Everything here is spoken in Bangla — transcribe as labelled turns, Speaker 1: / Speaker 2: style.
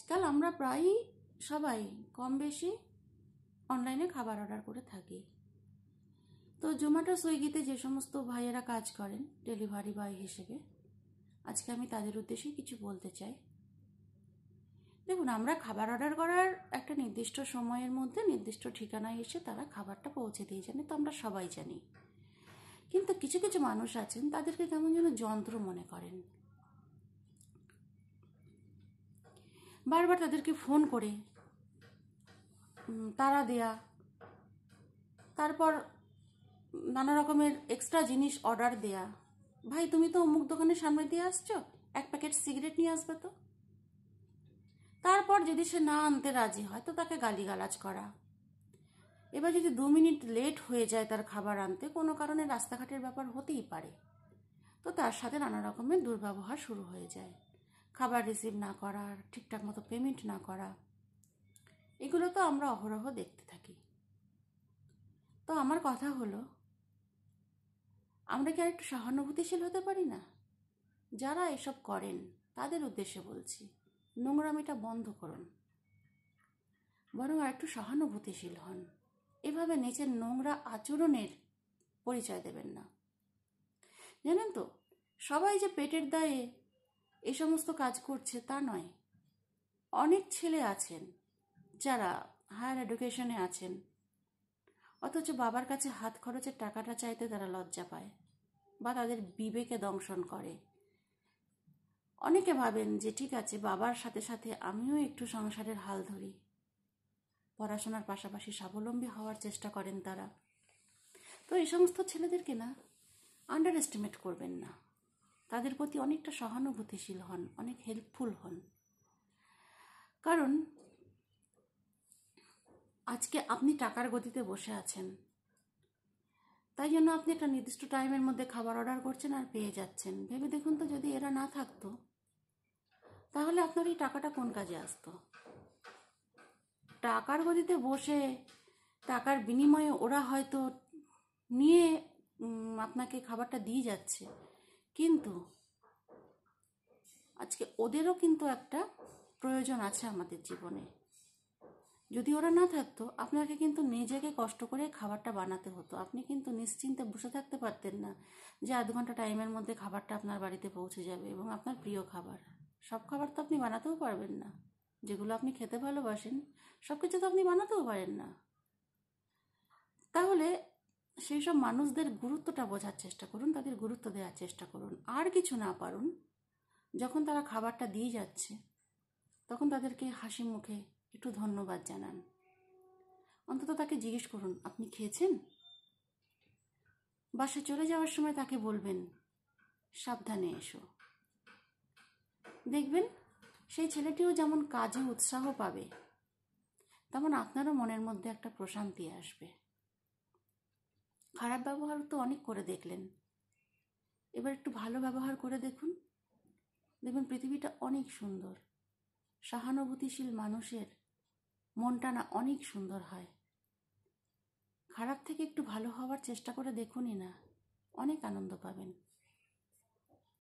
Speaker 1: আজকাল আমরা প্রায়ই সবাই কম বেশি অনলাইনে খাবার অর্ডার করে থাকি। তো জোম্যাটো সুইগিতে যে সমস্ত ভাইয়েরা কাজ করেন ডেলিভারি বয় হিসেবে, আজকে আমি তাদের উদ্দেশ্যে কিছু বলতে চাই। দেখুন, আমরা খাবার অর্ডার করার একটা নির্দিষ্ট সময়ের মধ্যে নির্দিষ্ট ঠিকানায় এসে তারা খাবারটা পৌঁছে দিয়ে যান, তো আমরা সবাই জানি। কিন্তু কিছু কিছু মানুষ আছেন, তাদেরকে কেমন যেন যন্ত্র মনে করেন। বারবার তাদেরকে ফোন করে তাড়া দেয়া, তারপর নানা রকমের এক্সট্রা জিনিস অর্ডার দেয়া। ভাই, তুমি তো অমুক দোকানের সামনে দিয়ে আসছো, এক প্যাকেট সিগারেট নিয়ে আসবে তো। তারপর যদি সে না আনতে রাজি হয় তো তাকে গালিগালাজ করা। এবার যদি 2 মিনিট লেট হয়ে যায় তার খাবার আনতে, কোনো কারণে রাস্তাঘাটের ব্যাপার হতেই পারে, তো তার সাথে নানা রকমের দুর্ব্যবহার শুরু হয়ে যায়। খাবার রিসিভ না করা, ঠিকঠাক মতো পেমেন্ট না করা, এগুলো তো আমরা অহরহ দেখতে থাকি। তো আমার কথা হলো, আমরা কি আর একটু সহানুভূতিশীল হতে পারি না? যারা এসব করেন তাদের উদ্দেশ্যে বলছি, নোংরামিটা বন্ধ করুন, বরং আর একটু সহানুভূতিশীল হন। এভাবে নিজের নোংরা আচরণের পরিচয় দেবেন না। জানেন তো, সবাই যে পেটের দায়ে এ সমস্ত কাজ করছে তা নয়। অনেক ছেলে আছেন যারা হায়ার এডুকেশনে আছেন, অথচ বাবার কাছে হাত খরচের টাকাটা চাইতে তারা লজ্জা পায় বা তাদের বিবেকে দংশন করে। অনেকে ভাবেন যে ঠিক আছে, বাবার সাথে সাথে আমিও একটু সংসারের হাল ধরি। পড়াশোনার পাশাপাশি স্বাবলম্বী হওয়ার চেষ্টা করেন তারা। তো এই সমস্ত ছেলেদেরকে না আন্ডার এস্টিমেট করবেন না, তাদের প্রতি অনেকটা সহানুভূতিশীল হন, অনেক হেল্পফুল হন। কারণ আজকে আপনি টাকার গতিতে বসে আছেন, তাই জন্য আপনি একটা নির্দিষ্ট টাইমের মধ্যে খাবার অর্ডার করছেন আর পেয়ে যাচ্ছেন। ভেবে দেখুন তো, যদি এরা না থাকতো তাহলে আপনার এই টাকাটা কোন কাজে আসতো? টাকার গতিতে বসে টাকার বিনিময়ে ওরা হয়তো নিয়ে আপনাকে খাবারটা দিয়ে যাচ্ছে, কিন্তু আজকে ওদেরও কিন্তু একটা প্রয়োজন আছে আমাদের জীবনে। যদি ওরা না থাকতো, আপনাকে কিন্তু নিজেকে কষ্ট করে খাবারটা বানাতে হতো। আপনি কিন্তু নিশ্চিন্তে বসে থাকতে পারতেন না যে 1/2 ঘন্টা টাইমের মধ্যে খাবারটা আপনার বাড়িতে পৌঁছে যাবে, এবং আপনার প্রিয় খাবার। সব খাবার তো আপনি বানাতেও পারবেন না, যেগুলো আপনি খেতে ভালোবাসেন সব কিছু তো আপনি বানাতেও পারেন না। তাহলে সেই সব মানুষদের গুরুত্বটা বোঝার চেষ্টা করুন, তাদের গুরুত্ব দেওয়ার চেষ্টা করুন। আর কিছু না পারুন, যখন তারা খাবারটা দিয়ে যাচ্ছে তখন তাদেরকে হাসি মুখে একটু ধন্যবাদ জানান। অন্তত তাকে জিজ্ঞেস করুন, আপনি খেয়েছেন? বাসায় চলে যাওয়ার সময় তাকে বলবেন, সাবধানে এসো। দেখবেন সেই ছেলেটিও যেমন কাজে উৎসাহ পাবে, তেমন আপনারও মনের মধ্যে একটা প্রশান্তি আসবে। খারাপ ব্যবহার তো অনেক করে দেখলেন, এবার একটু ভালো ব্যবহার করে দেখুন। দেখবেন পৃথিবীটা অনেক সুন্দর। সহানুভূতিশীল মানুষের মনটা না অনেক সুন্দর হয়। খারাপ থেকে একটু ভালো হওয়ার চেষ্টা করে দেখুনই না, অনেক আনন্দ পাবেন।